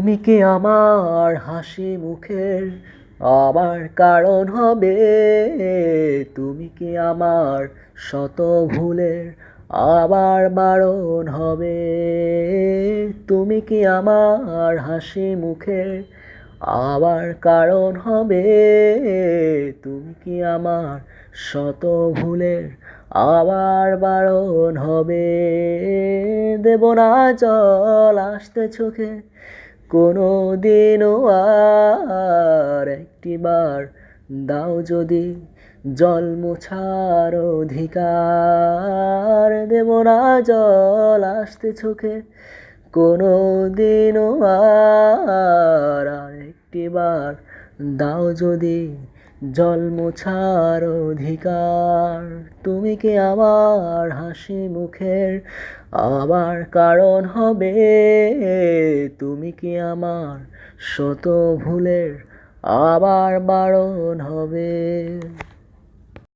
তুমি কি আমার হাসি মুখের আবার কারণ হবে? তুমি কি আমার শত ভুলের আবার বারণ হবে? তুমি কি আমার হাসি মুখের আবার কারণ হবে? তুমি কি আমার শত ভুলের আবার বারণ হবে? দেব না জল আসতে চোখে কোনো দিনও আর, একটিবার দাও যদি জল মোছার অধিকার। দেব না জল আসতে চোখে কোনো দিনও আর, একটিবার দাও যদি জল মোছার অধিকার। তুমি কি আমার হাসি মুখের আবার কারণ হবে? তুমি কি আমার শত ভুলের আবার বারণ হবে?